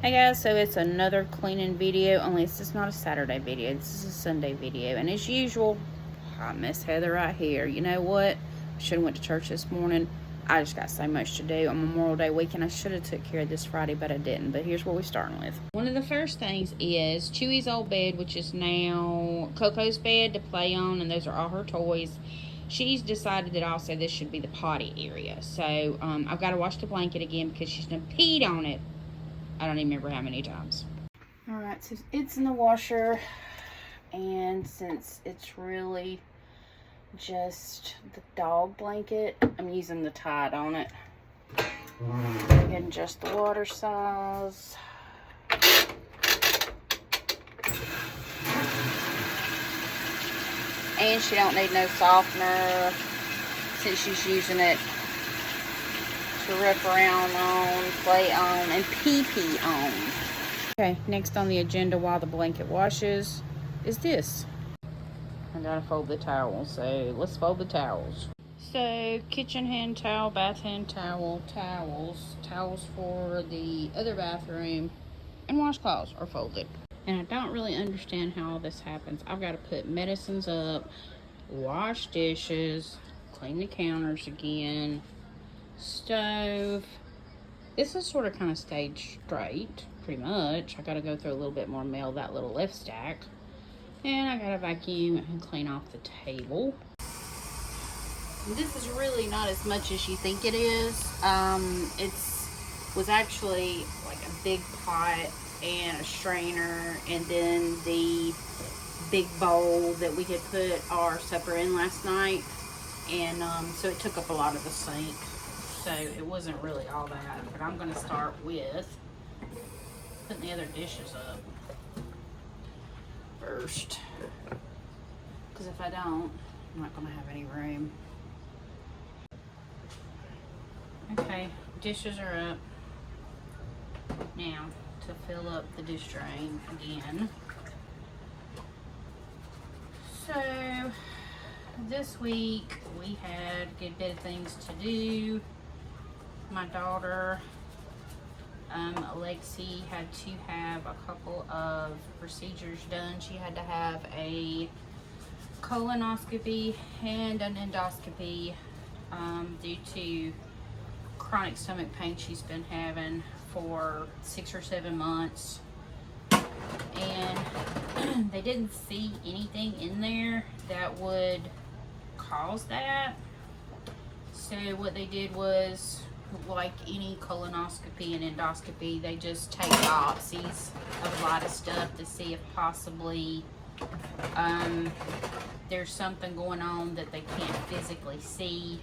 Hey guys, so it's another cleaning video, only it's just not a Saturday video, this is a Sunday video. And as usual, hot Miss Heather right here. You know what? I should have went to church this morning. I just got so much to do on Memorial Day weekend. I should have took care of this Friday, but I didn't. But here's what we're starting with. One of the first things is Chewy's old bed, which is now Coco's bed to play on, and those are all her toys. She's decided that also this should be the potty area. So I've got to wash the blanket again because she's done peed on it. I don't even remember how many times. Alright, so it's in the washer, and since it's really just the dog blanket, I'm using the Tide on it. And just the water size. And she don't need no softener since she's using it to rip around on, play on, and pee-pee on. Okay, next on the agenda while the blanket washes is this. I gotta fold the towels, so let's fold the towels. So, kitchen hand towel, bath hand towel, towels for the other bathroom, and washcloths are folded. And I don't really understand how all this happens. I've got to put medicines up, wash dishes, clean the counters again, stove. This is sort of kind of stayed straight, pretty much. I gotta go through a little bit more mail, that little left stack. And I gotta vacuum and clean off the table. This is really not as much as you think it is. Was actually like a big pot and a strainer, and then the big bowl that we had put our supper in last night. And so it took up a lot of the sink. So it wasn't really all that, but I'm going to start with putting the other dishes up first, because if I don't, I'm not going to have any room. Okay, dishes are up. Now to fill up the dish drain again. So this week we had a good bit of things to do. My daughter, Alexi, had to have a couple of procedures done. She had to have a colonoscopy and an endoscopy due to chronic stomach pain she's been having for 6 or 7 months. And they didn't see anything in there that would cause that. So what they did was, like any colonoscopy and endoscopy, they just take biopsies of a lot of stuff to see if possibly there's something going on that they can't physically see.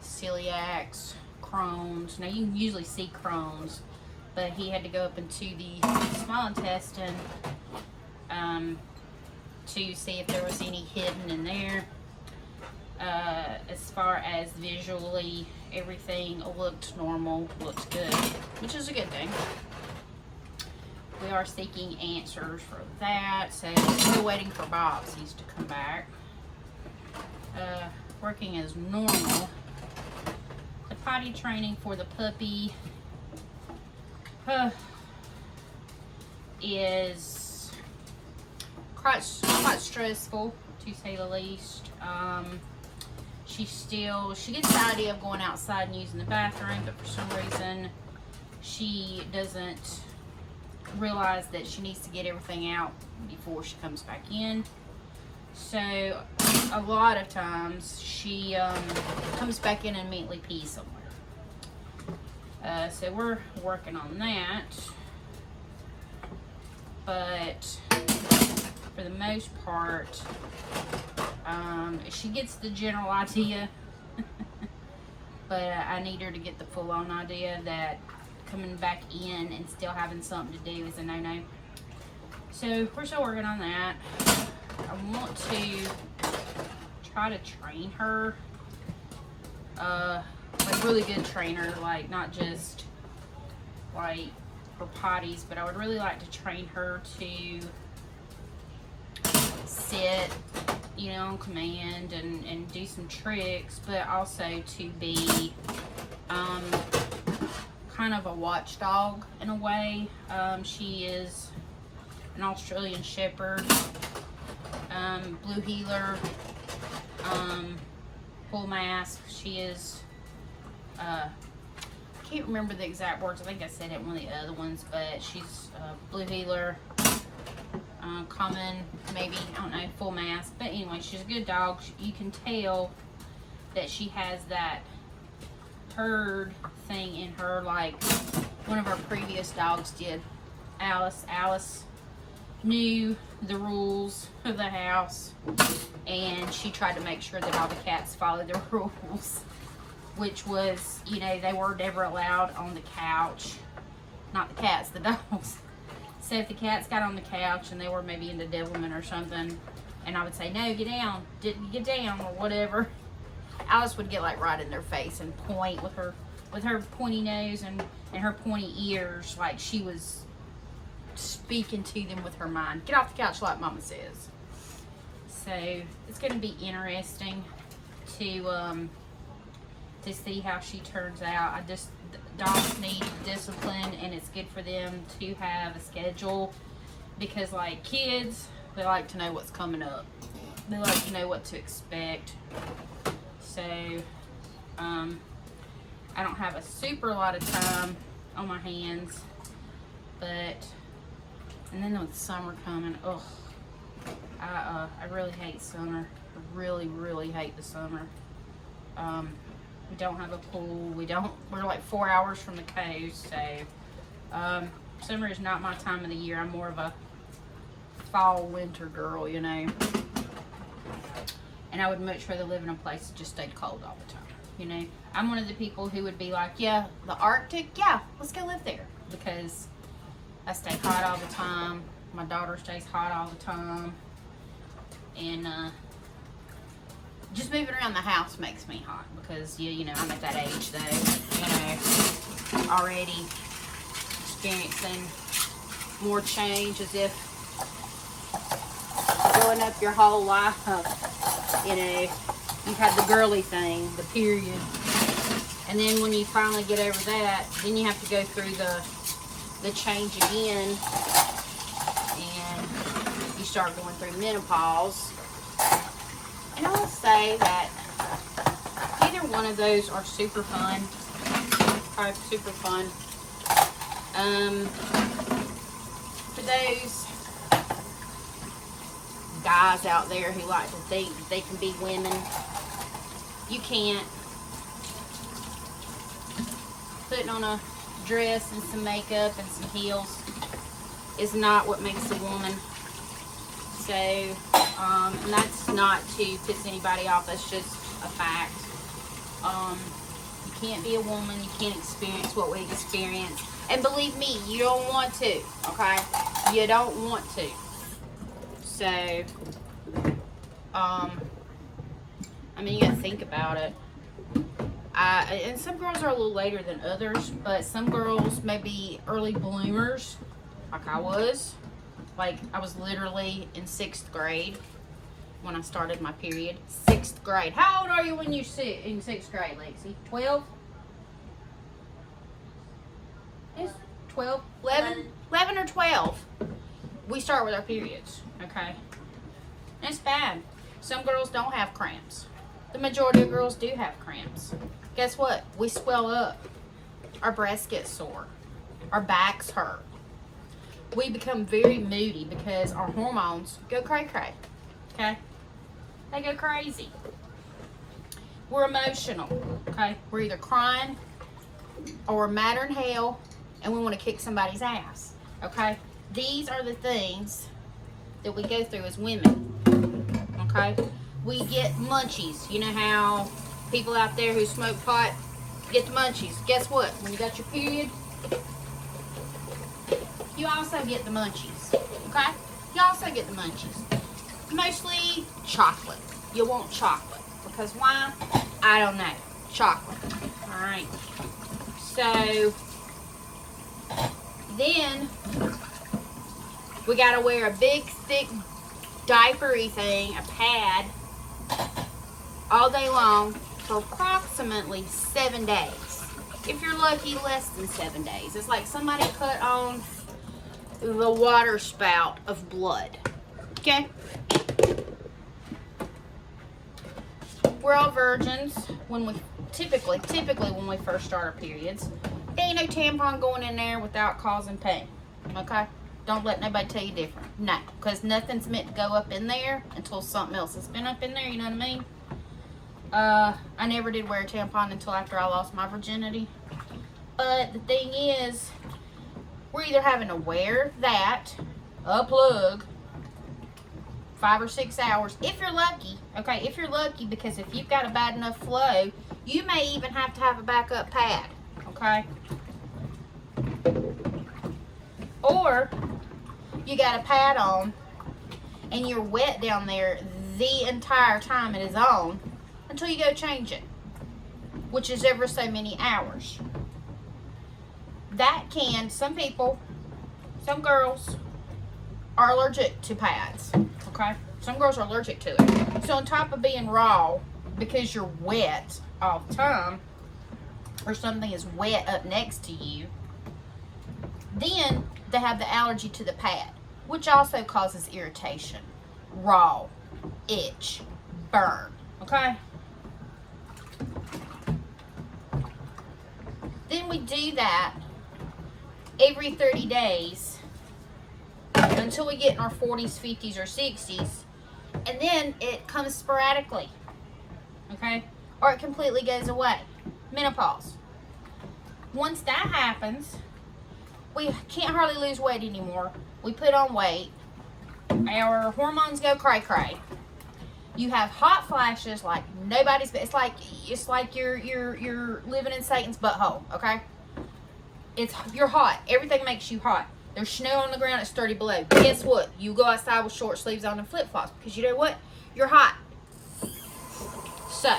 Celiacs, Crohn's. Now you can usually see Crohn's, but he had to go up into the small intestine to see if there was any hidden in there. As far as visually, everything looked normal, looked good, which is a good thing. We are seeking answers for that, so still waiting for biopsies to come back. Working as normal. The potty training for the puppy is quite stressful, to say the least. She gets the idea of going outside and using the bathroom, but for some reason she doesn't realize that she needs to get everything out before she comes back in. So a lot of times she comes back in and immediately pees somewhere. So we're working on that, but for the most part, she gets the general idea, but I need her to get the full-on idea that coming back in and still having something to do is a no-no. So we're still working on that. I want to try to train her, like really good trainer, like not just like for potties, but I would really like to train her to sit, you know, on command and do some tricks, but also to be kind kind of a watchdog in a way. She is an Australian Shepherd, blue heeler, full mask. She is, I can't remember the exact words. I think I said it in one of the other ones, but she's blue heeler, common, maybe, I don't know, full mask. But anyway, she's a good dog. You can tell that she has that herd thing in her, like one of our previous dogs did. Alice knew the rules of the house, and she tried to make sure that all the cats followed the rules, which was, you know, they were never allowed on the couch. Not the cats, the dogs. So if the cats got on the couch and they were maybe into devilment or something, and I would say, no, get down, get down, or whatever, Alice would get like right in their face and point with her pointy nose and her pointy ears, like she was speaking to them with her mind. Get off the couch, like Mama says. So it's going to be interesting to see how she turns out. Dogs need discipline, and it's good for them to have a schedule, because like kids, they like to know what's coming up. They like to know what to expect. So I don't have a super lot of time on my hands, but, and then with summer coming, ugh, I really hate summer. I really hate the summer. We don't have a pool. We're like 4 hours from the coast, so summer is not my time of the year. I'm more of a fall, winter girl, you know. And I would much rather live in a place that just stayed cold all the time, you know. I'm one of the people who would be like, yeah, the Arctic, yeah, let's go live there, because I stay hot all the time. My daughter stays hot all the time. And just moving around the house makes me hot, because, you know, I'm at that age, though, you know, already experiencing more change, as if growing up your whole life, you know, you've had the girly thing, the period, and then when you finally get over that, then you have to go through the change again, and you start going through menopause. And I'll say that either one of those are super fun. Probably super fun. For those guys out there who like to think that they can be women, you can't. Putting on a dress and some makeup and some heels is not what makes a woman. So, and that's not to piss anybody off, that's just a fact. You can't be a woman, you can't experience what we experience. And believe me, you don't want to, okay? You don't want to. So, I mean, you gotta think about it. And some girls are a little later than others, but some girls may be early bloomers, like I was. Like, I was literally in 6th grade when I started my period. 6th grade. How old are you when you're in 6th grade, Lexi? 12? It's 12? 11? 11 or 12. We start with our periods, okay? And it's bad. Some girls don't have cramps. The majority of girls do have cramps. Guess what? We swell up. Our breasts get sore. Our backs hurt. We become very moody because our hormones go cray-cray, okay? They go crazy. We're emotional, okay? We're either crying or we're madder than hell and we want to kick somebody's ass, okay? These are the things that we go through as women, okay? We get munchies. You know how people out there who smoke pot get the munchies. Guess what? When you got your period, you also get the munchies, okay? You also get the munchies. Mostly chocolate. You want chocolate. Because why? I don't know. Chocolate. Alright. So, then, we gotta wear a big, thick, diapery thing, a pad, all day long for approximately 7 days. If you're lucky, less than 7 days. It's like somebody put on the water spout of blood. Okay? We're all virgins when we typically when we first start our periods. There ain't no tampon going in there without causing pain. Okay? Don't let nobody tell you different. No, because nothing's meant to go up in there until something else has been up in there, you know what I mean? I never did wear a tampon until after I lost my virginity. But the thing is, we're either having to wear that, a plug, 5 or 6 hours, if you're lucky, okay? If you're lucky, because if you've got a bad enough flow, you may even have to have a backup pad, okay? Or you got a pad on and you're wet down there the entire time it is on until you go change it, which is ever so many hours. That can, some people, some girls are allergic to pads, okay? Some girls are allergic to it. So on top of being raw, because you're wet all the time, or something is wet up next to you, then they have the allergy to the pad, which also causes irritation, raw, itch, burn, okay? Then we do that every 30 days until we get in our 40s, 50s, or 60s, and then it comes sporadically, okay? Or it completely goes away. Menopause. Once that happens, we can't hardly lose weight anymore. We put on weight. Our hormones go cray-cray. You have hot flashes like nobody's. It's like you're living in Satan's butthole. Okay. You're hot. Everything makes you hot. There's snow on the ground. It's 30 below. Guess what? You go outside with short sleeves on and flip flops because you know what? You're hot. So,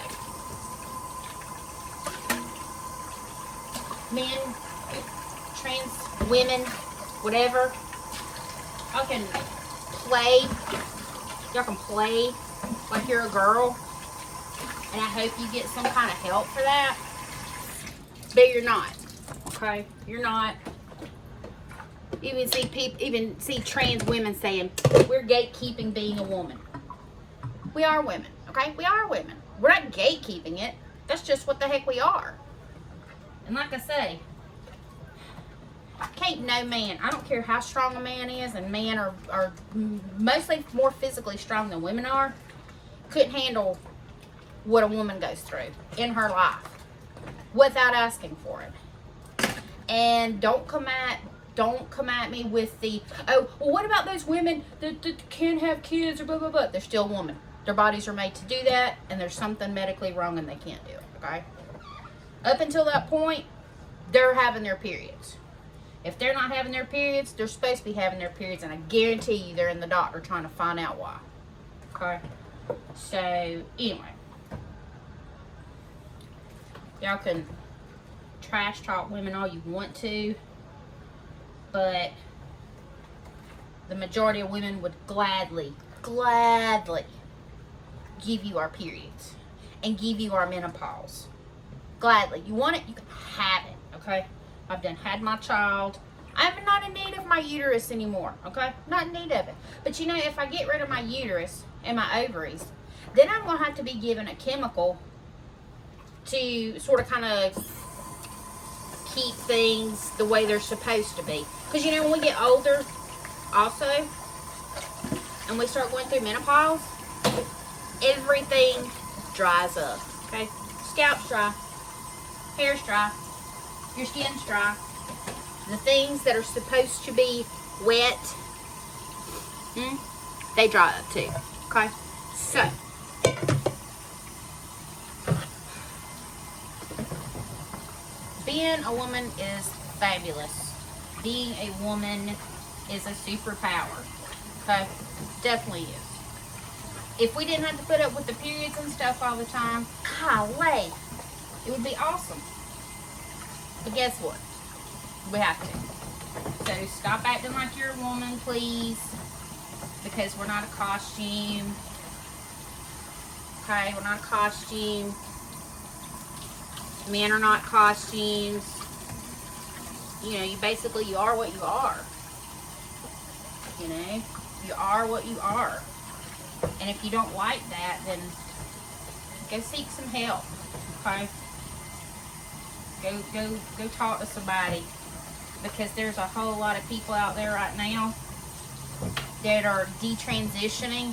men, trans women, whatever, y'all can play. Y'all can play like you're a girl, and I hope you get some kind of help for that. But you're not. Okay, you're not. Even see trans women saying we're gatekeeping being a woman. We are women. Okay, we are women. We're not gatekeeping it. That's just what the heck we are. And like I say, can't no man, I don't care how strong a man is, and men are mostly more physically strong than women are, couldn't handle what a woman goes through in her life without asking for it. And don't come at me with the, oh, well, what about those women that can't have kids or blah, blah, blah. They're still women. Their bodies are made to do that, and there's something medically wrong and they can't do it, okay? Up until that point, they're having their periods. If they're not having their periods, they're supposed to be having their periods, and I guarantee you they're in the doctor trying to find out why, okay? So, anyway. Y'all can trash talk women all you want to, but the majority of women would gladly give you our periods and give you our menopause. Gladly. You want it, you can have it, okay? I've done had my child. I'm not in need of my uterus anymore, okay? Not in need of it. But you know, if I get rid of my uterus and my ovaries, then I'm going to have to be given a chemical to sort of kind of keep things the way they're supposed to be. Because, you know, when we get older, also, and we start going through menopause, everything dries up, okay? Scalp's dry, hair's dry, your skin's dry. The things that are supposed to be wet, they dry up too, okay? So, being a woman is fabulous. Being a woman is a superpower, okay? Definitely is. If we didn't have to put up with the periods and stuff all the time, golly, it would be awesome. But guess what? We have to. So stop acting like you're a woman, please. Because we're not a costume. Okay, we're not a costume. Men are not costumes. You know, you are what you are. You know, you are what you are. And if you don't like that, then go seek some help. Okay? Go talk to somebody, because there's a whole lot of people out there right now that are detransitioning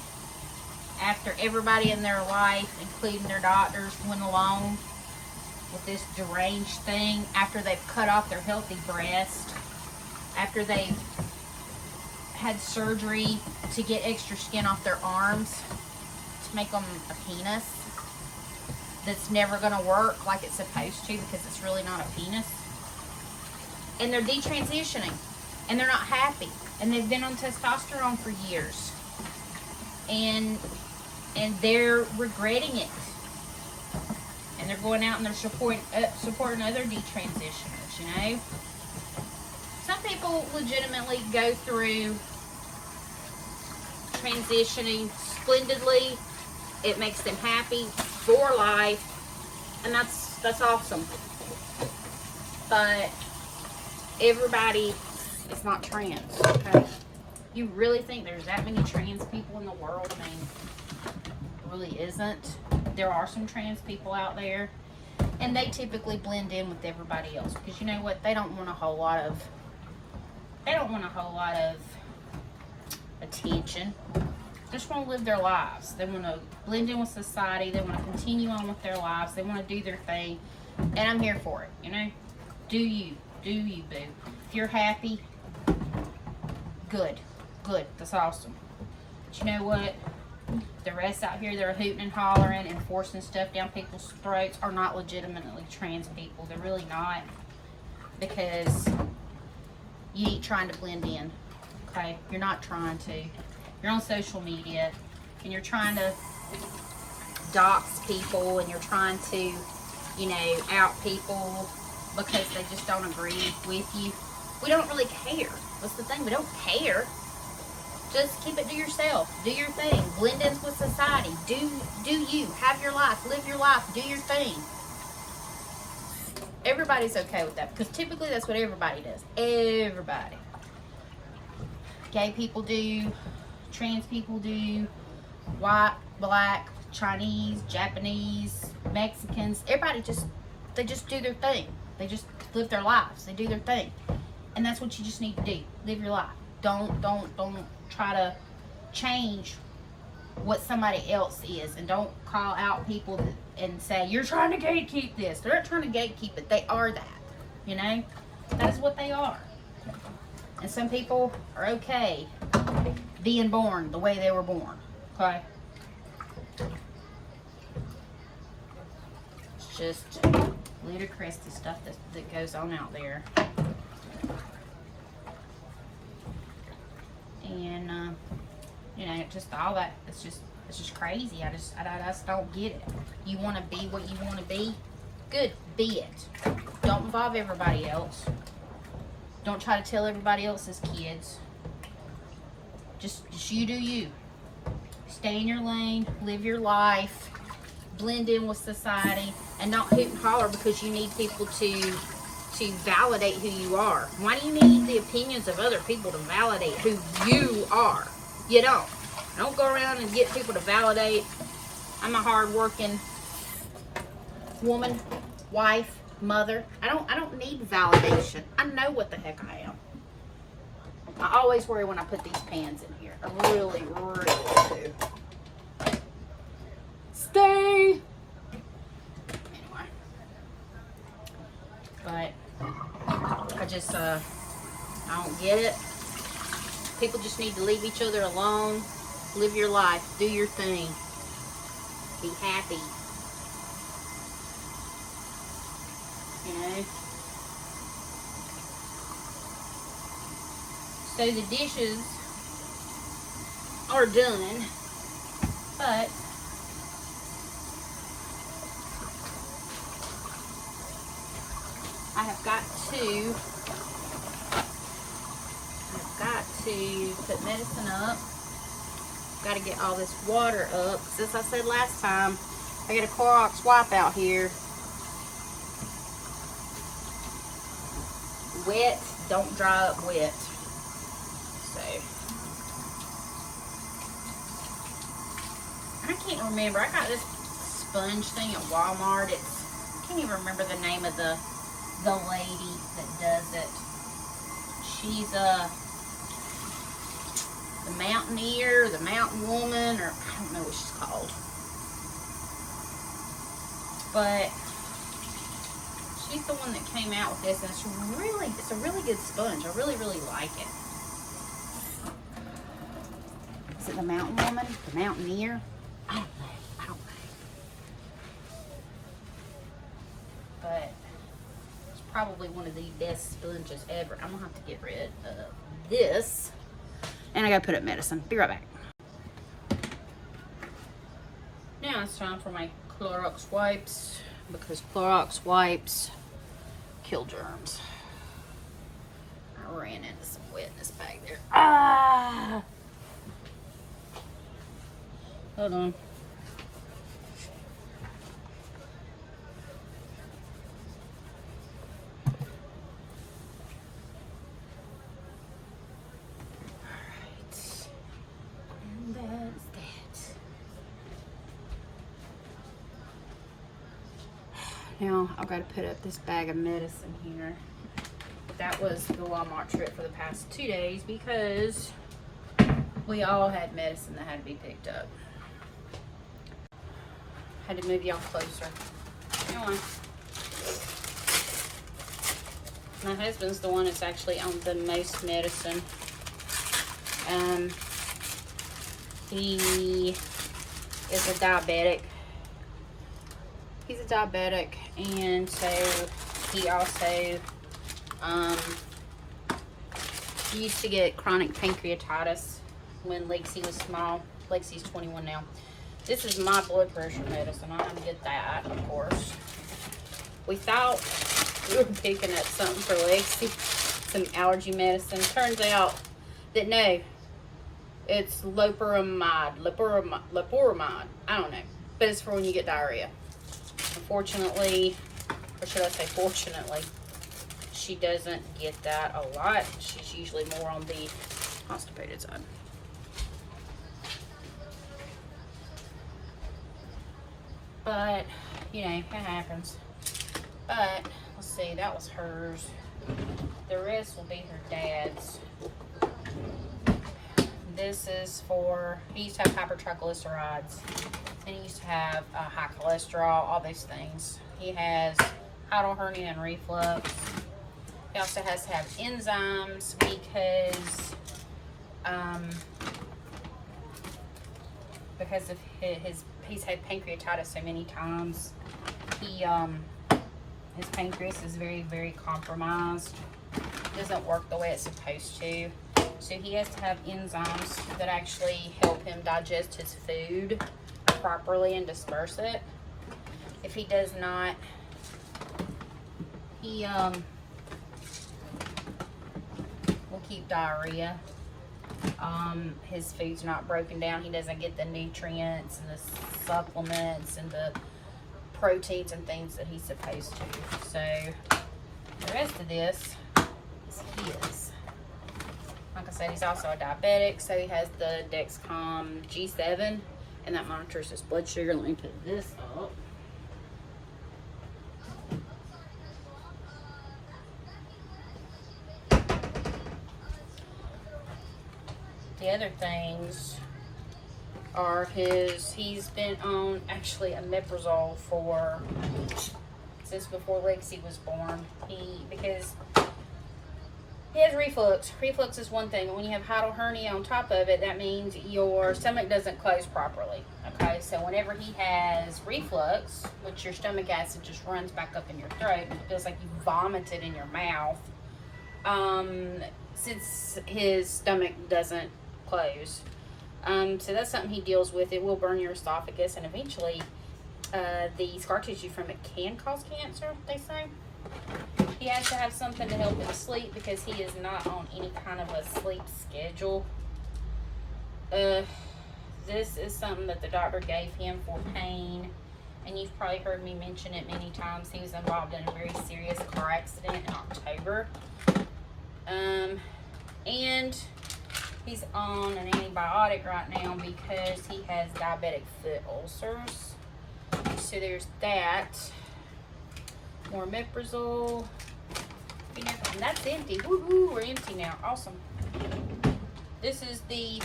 after everybody in their life, including their doctors, went along with this deranged thing, after they've cut off their healthy breast, after they've had surgery to get extra skin off their arms to make them a penis that's never going to work like it's supposed to, because it's really not a penis. And they're detransitioning, and they're not happy, and they've been on testosterone for years, and they're regretting it, and they're going out and they're supporting other detransitioners. You know, some people legitimately go through transitioning splendidly. It makes them happy for life, and that's awesome. But everybody is not trans, okay? You really think there's that many trans people in the world? I mean, it really isn't. There are some trans people out there, and they typically blend in with everybody else, because you know what? They don't want a whole lot of attention. They just want to live their lives. They want to blend in with society. They want to continue on with their lives. They want to do their thing, and I'm here for it. You know, do you, boo? If you're happy, good. That's awesome. But you know what? The rest out here that are hooting and hollering and forcing stuff down people's throats are not legitimately trans people. They're really not, because you ain't trying to blend in. Okay, you're not trying to. You're on social media, and you're trying to dox people, and you're trying to, you know, out people because they just don't agree with you. We don't really care. That's the thing. We don't care. Just keep it to yourself. Do your thing. Blend in with society. Do you. Have your life. Live your life. Do your thing. Everybody's okay with that, because typically that's what everybody does. Everybody. Gay people do. Trans people do. White, black, Chinese, Japanese, Mexicans. Everybody they just do their thing. They just live their lives. They do their thing. And that's what you just need to do. Live your life. Don't try to change what somebody else is, and don't call out people and say you're trying to gatekeep this. They're not trying to gatekeep it. They are that. You know, that is what they are. And some people are okay being born the way they were born. Okay, it's just ludicrous, the stuff that goes on out there. And you know, just all that, it's just crazy. I just don't get it. You want to be what you want to be? Good, be it. Don't involve everybody else. Don't try to tell everybody else's kids. Just you do you. Stay in your lane, live your life, blend in with society, and don't hoot and holler because you need people to validate who you are. Why do you need the opinions of other people to validate who you are? You don't. Don't go around and get people to validate. I'm a hard-working woman, wife, mother. I don't need validation. I know what the heck I am. I always worry when I put these pans in here. I really, really do. Stay. Anyway. But I just, I don't get it. People just need to leave each other alone. Live your life. Do your thing. Be happy. You know? So the dishes are done, but I have got to put medicine up. Got to get all this water up. As I said last time, I got a Clorox wipe out here. wet, don't dry up wet. So I can't remember. I got this sponge thing at Walmart. I can't even remember the name of the lady that does it. She's the Mountaineer, the Mountain Woman, or I don't know what she's called. But she's the one that came out with this, and it's a really good sponge. I really like it. Is it the Mountain Woman? The Mountaineer? I don't know. But it's probably one of the best sponges ever. I'm gonna have to get rid of this. And I gotta put up medicine. Be right back. Now it's time for my Clorox wipes, because Clorox wipes kill germs. I ran into some wetness back there. Ah! Hold on. Now I've got to put up this bag of medicine here. That was the Walmart trip for the past 2 days because we all had medicine that had to be picked up. Had to move y'all closer. Come on. My husband's the one that's actually on the most medicine. He is a diabetic. He's a diabetic, and so he also used to get chronic pancreatitis when Lexi was small. Lexi's 21 now. This is my blood pressure medicine. I had to get that, of course. We thought we were picking up something for Lexi, some allergy medicine. Turns out that no, it's loperamide. I don't know, but it's for when you get diarrhea. Unfortunately, or should I say fortunately, she doesn't get that a lot. She's usually more on the constipated side. But, you know, it happens. But, let's see, that was hers. The rest will be her dad's. This is for, he used to have hypertriglycerides. And he used to have high cholesterol, all these things. He has hiatal hernia and reflux. He also has to have enzymes because of he's had pancreatitis so many times. His pancreas is very compromised. It doesn't work the way it's supposed to. So he has to have enzymes that actually help him digest his food properly and disperse it. If he does not, he will keep diarrhea. His food's not broken down. He doesn't get the nutrients and the supplements and the proteins and things that he's supposed to. So the rest of this is his. Like I said, he's also a diabetic, so he has the Dexcom G7, and that monitors his blood sugar. Let me put this up. The other things are he's been on actually omeprazole since before Lexi was born. Because he has reflux. Reflux is one thing. When you have hiatal hernia on top of it, that means your stomach doesn't close properly. Okay, so whenever he has reflux, which your stomach acid just runs back up in your throat and it feels like you vomited in your mouth, since his stomach doesn't close. So that's something he deals with. It will burn your esophagus, and eventually the scar tissue from it can cause cancer, they say. He has to have something to help him sleep because he is not on any kind of a sleep schedule. This is something that the doctor gave him for pain, and you've probably heard me mention it many times. He was involved in a very serious car accident in October, And he's on an antibiotic right now because he has diabetic foot ulcers. So there's that. More omeprazole. And that's empty. Woohoo, we're empty now. Awesome. This is the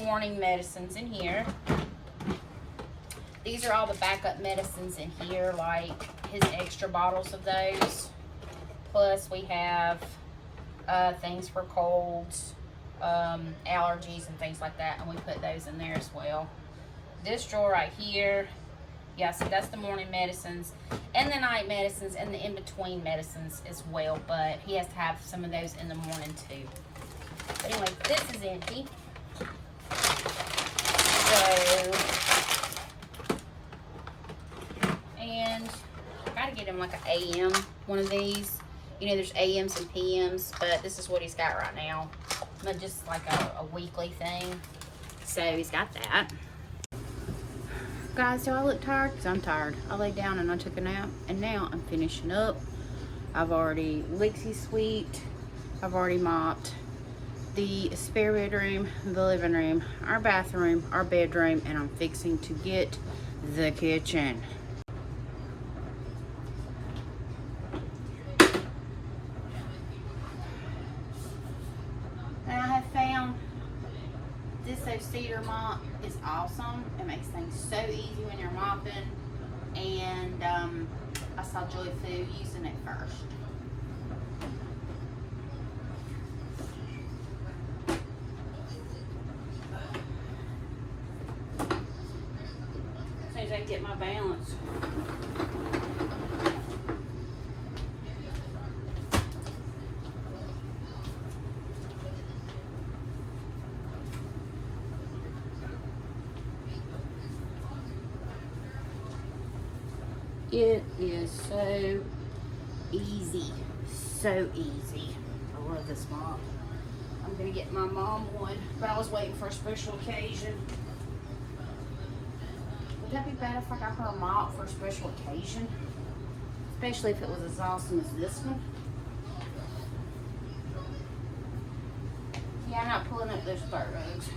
morning medicines in here. These are all the backup medicines in here, like his extra bottles of those. Plus we have things for colds, allergies and things like that, and we put those in there as well. This drawer right here, yeah, so that's the morning medicines and the night medicines and the in-between medicines as well, but he has to have some of those in the morning too. But anyway, this is empty. So, and I gotta get him like an AM, one of these. You know, there's AMs and PMs, but this is what he's got right now. But just like a weekly thing. So he's got that. Guys, do I look tired? Because I'm tired. I laid down and I took a nap, and now I'm finishing up. I've already licked his suite. I've already mopped the spare bedroom, the living room, our bathroom, our bedroom, and I'm fixing to get the kitchen. And I have found this cedar mop is awesome. It makes things so easy when you're mopping. And I saw Joy Fu using it first. As soon as I get my balance. It is so easy. So easy. I love this mop. I'm going to get my mom one, but I was waiting for a special occasion. Would that be bad if I got her a mop for a special occasion? Especially if it was as awesome as this one. Yeah, I'm not pulling up those dirt roads.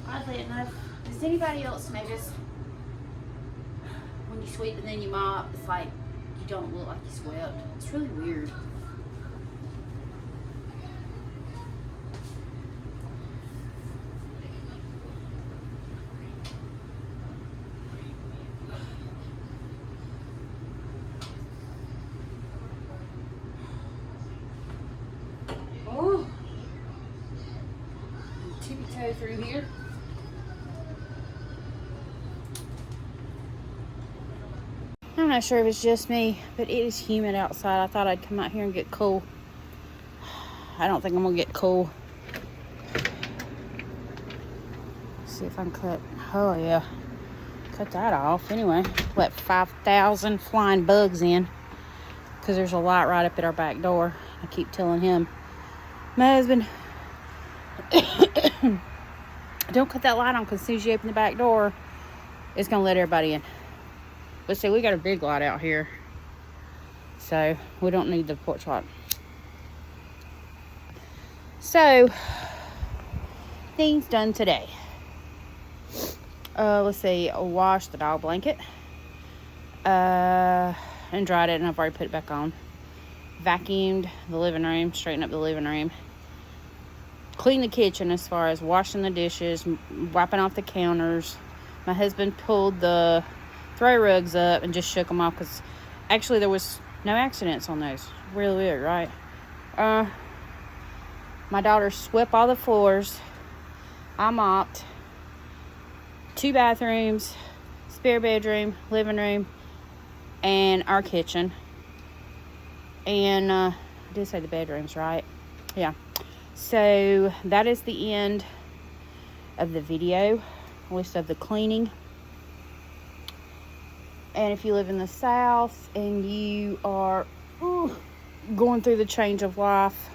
Oddly enough, does anybody else notice when you sweep and then you mop, it's like you don't look like you swept? It's really weird. Oh, tippy toe through here. I'm not sure if it's just me, but it is humid outside. I thought I'd come out here and get cool. I don't think I'm gonna get cool. Let's see if I can cut. Oh yeah, cut that off. Anyway, let 5,000 flying bugs in because there's a light right up at our back door. I keep telling him, my husband, don't cut that light on because as soon as you open the back door, it's gonna let everybody in. But see, we got a big light out here, so we don't need the porch light. So, things done today. Let's see, I washed the dog blanket, and dried it, and I've already put it back on. Vacuumed the living room, straightened up the living room. Cleaned the kitchen as far as washing the dishes, wiping off the counters. My husband pulled the throw rugs up and just shook them off because actually there was no accidents on those. Really weird, right? My daughter swept all the floors. I mopped 2 bathrooms, spare bedroom, living room, and our kitchen. And I did say the bedrooms, right? Yeah. So that is the end of the video, list of the cleaning. And if you live in the South and you are going through the change of life,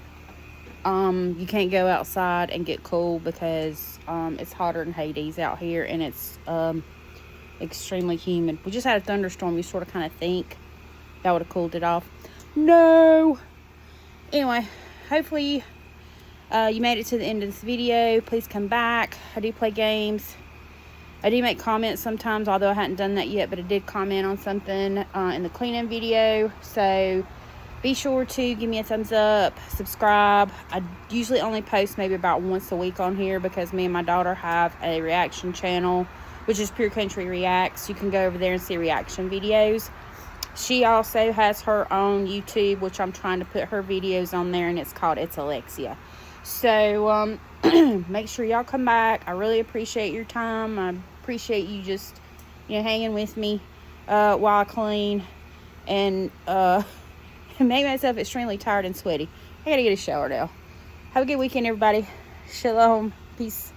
you can't go outside and get cool because it's hotter than Hades out here, and it's extremely humid. We just had a thunderstorm. You sort of kind of think that would have cooled it off. No. Anyway, hopefully you made it to the end of this video. Please come back. I do play games. I do make comments sometimes, although I hadn't done that yet, but I did comment on something in the cleaning video. So be sure to give me a thumbs up, subscribe. I usually only post maybe about once a week on here because me and my daughter have a reaction channel, which is Pure Country Reacts. You can go over there and see reaction videos. She also has her own YouTube, which I'm trying to put her videos on there, and it's called It's Alexia. So make sure y'all come back. I really appreciate your time. I appreciate you just, hanging with me while I clean and make myself extremely tired and sweaty. I gotta get a shower now. Have a good weekend, everybody. Shalom. Peace.